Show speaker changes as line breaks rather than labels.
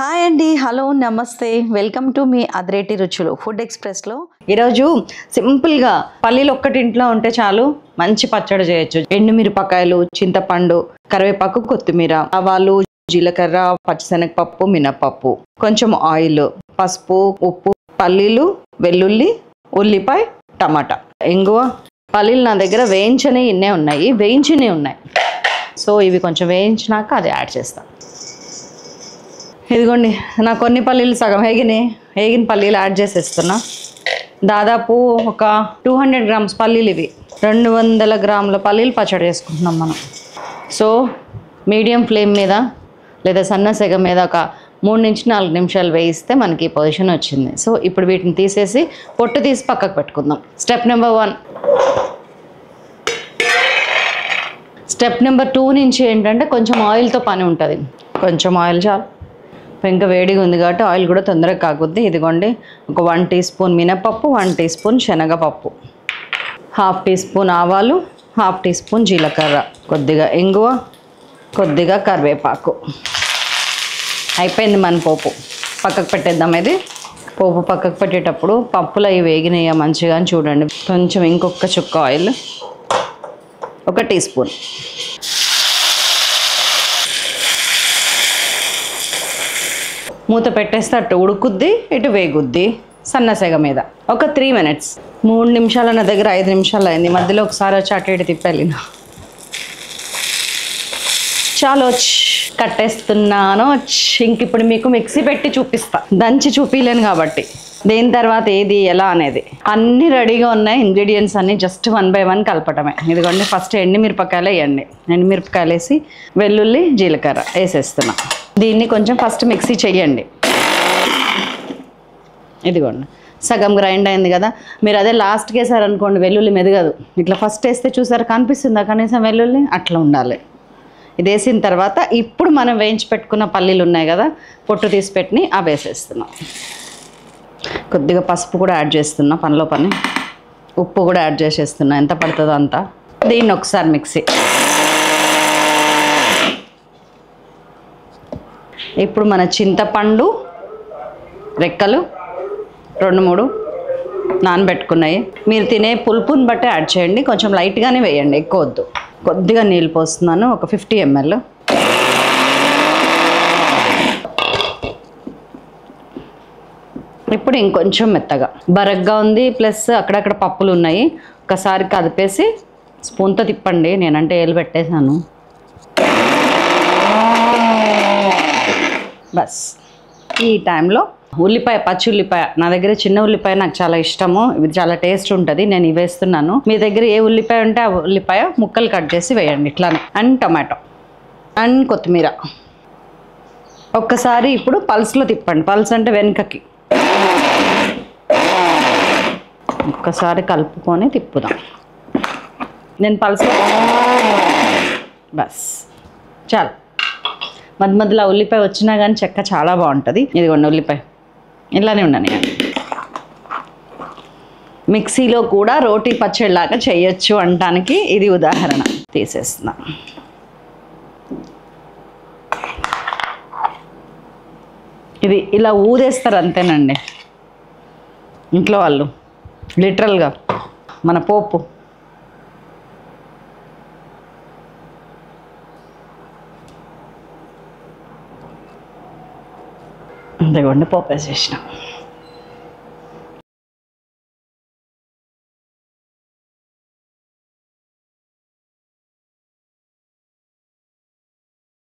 Hi అండి, hello, నమస్తే. Welcome to me అదిరేటి రుచులు ఫుడ్ ఎక్స్ప్రెస్లో. ఈరోజు సింపుల్గా పల్లీలు ఒక్కటి ఇంట్లో ఉంటే చాలు మంచి పచ్చడి చేయొచ్చు. ఎండుమిరపకాయలు, చింతపండు, కరివేపాకు, కొత్తిమీర, ఆవాలు, జీలకర్ర, పచ్చిశనగపప్పు, మినపప్పు, కొంచెం ఆయిల్, పసుపు, ఉప్పు, పల్లీలు, వెల్లుల్లి, ఉల్లిపాయ, టమాటా, ఇంగువ. పల్లీలు నా దగ్గర వేయించినవి ఉన్నాయి. సో ఇవి కొంచెం వేయించినాక అది యాడ్ చేస్తాను. ఇదిగోండి, నా కొన్ని పల్లీలు సగం వేగిన పల్లీలు యాడ్ చేసేస్తున్నా. దాదాపు ఒక 200 గ్రామ్స్ పల్లీలు ఇవి. 200 గ్రాముల పల్లీలు పచ్చడి చేసుకుంటున్నాం మనం. సో మీడియం ఫ్లేమ్ మీద లేదా సన్న సెగ మీద ఒక 3 నుంచి 4 నిమిషాలు వేయిస్తే మనకి ఈ పొజిషన్ వచ్చింది. సో ఇప్పుడు వీటిని తీసేసి పొట్టు తీసి పక్కకు పెట్టుకుందాం. Step number 1. స్టెప్ నెంబర్ 2 నుంచి ఏంటంటే కొంచెం ఆయిల్తో పని ఉంటుంది. కొంచెం ఆయిల్ చాలు. ఇంకా వేడిగా ఉంది కాబట్టి ఆయిల్ కూడా తొందరగా కాకుద్ది. ఇదిగోండి, ఒక 1 టీ స్పూన్ మినపప్పు, 1 టీ స్పూన్ శనగపప్పు, 1/2 టీ స్పూన్ ఆవాలు, 1/2 టీ స్పూన్ జీలకర్ర, కొద్దిగా ఇంగువ, కొద్దిగా కరివేపాకు. అయిపోయింది మన పోపు. పక్కకు పెట్టేద్దాం. ఇది పోపు పక్కకు పెట్టేటప్పుడు పప్పులు అవి వేగినాయా మంచిగా అని చూడండి. కొంచెం ఇంకొక చుక్క ఆయిల్, 1 టీ స్పూన్. మూత పెట్టేస్తే అటు ఉడుకుద్ది, ఇటు వేగుద్ది సన్నసెగ మీద. ఒక 3 మినిట్స్, 3 నిమిషాలు నా దగ్గర 5 నిమిషాలు అయింది. మధ్యలో ఒకసారి వచ్చి అటు ఇటు తిప్పాలిన. చాలు కట్టేస్తున్నాను. ఇంక ఇప్పుడు మీకు మిక్సీ పెట్టి చూపిస్తా. దంచి చూపించలేను కాబట్టి దేని తర్వాత ఏది ఎలా అనేది. అన్నీ రెడీగా ఉన్నాయి. ఇంగ్రీడియంట్స్ అన్నీ జస్ట్ 1 by 1 కలపటమే. ఇదిగోండి, ఫస్ట్ ఎండుమిరపకాయలు వేయండి. ఎండుమిరపకాయలు వేసి వెల్లుల్లి, జీలకర్ర వేసేస్తున్నా. దీన్ని కొంచెం ఫస్ట్ మిక్సీ చెయ్యండి. ఇదిగోండి, సగం గ్రైండ్ అయింది కదా. మీరు అదే లాస్ట్కి వేసారనుకోండి వెల్లుల్లి మెదగదు. ఇట్లా ఫస్ట్ వేస్తే చూసారు, కనిపిస్తుందా కనీసం వెల్లుల్లి? అట్లా ఉండాలి. ఇది వేసిన తర్వాత ఇప్పుడు మనం వేయించి పెట్టుకున్న పల్లీలు ఉన్నాయి కదా, పొట్టు తీసి పెట్టిని అవి వేసేస్తున్నాం. కొద్దిగా పసుపు కూడా యాడ్ చేస్తున్నా, పనిలో పని. ఉప్పు కూడా యాడ్ చేసేస్తున్నా, ఎంత పడుతుందో అంత. దీన్ని ఒకసారి మిక్సీ. ఇప్పుడు మన చింతపండు రెక్కలు 2-3 నానబెట్టుకున్నాయి. మీరు తినే పులుపుని బట్టి యాడ్ చేయండి. కొంచెం లైట్గానే వేయండి, ఎక్కువ వద్దు. కొద్దిగా నీళ్ళు పోస్తున్నాను, ఒక 50 ml. ఇప్పుడు ఇంకొంచెం మెత్తగా, బరగ్గా ఉంది, ప్లస్ అక్కడక్కడ పప్పులు ఉన్నాయి. ఒకసారి కదిపేసి స్పూన్తో తిప్పండి. నేనంటే ఏలు పెట్టేశాను. బస్. ఈ టైంలో ఉల్లిపాయ, పచ్చి ఉల్లిపాయ, నా దగ్గర చిన్న ఉల్లిపాయ నాకు చాలా ఇష్టము. ఇది చాలా టేస్ట్ ఉంటుంది. నేను ఇవి వేస్తున్నాను. మీ దగ్గర ఏ ఉల్లిపాయ ఉంటే ఆ ఉల్లిపాయ ముక్కలు కట్ చేసి వేయండి ఇట్లానే. అండ్ టమాటో అండ్ కొత్తిమీర. ఒక్కసారి ఇప్పుడు పల్స్లో తిప్పండి. పల్స్ అంటే వెనుకకి. ఒక్కసారి కలుపుకొని తిప్పుదాం. నేను పల్స్లో బస్ చాలు. మధ్య మధ్యలో ఉల్లిపాయ వచ్చినా కానీ చెక్క చాలా బాగుంటుంది. ఇదిగోండి ఉల్లిపాయ ఇలానే ఉండని. మిక్సీలో కూడా రోటీ పచ్చడిలాగా చేయొచ్చు అనడానికి ఇది ఉదాహరణ. తీసేస్తున్నా. ఇది ఇలా ఊదేస్తారు అంతేనండి ఇంట్లో వాళ్ళు. లిటరల్గా మన పోపు. ఇదిగోండి పోపు వేసేసిన.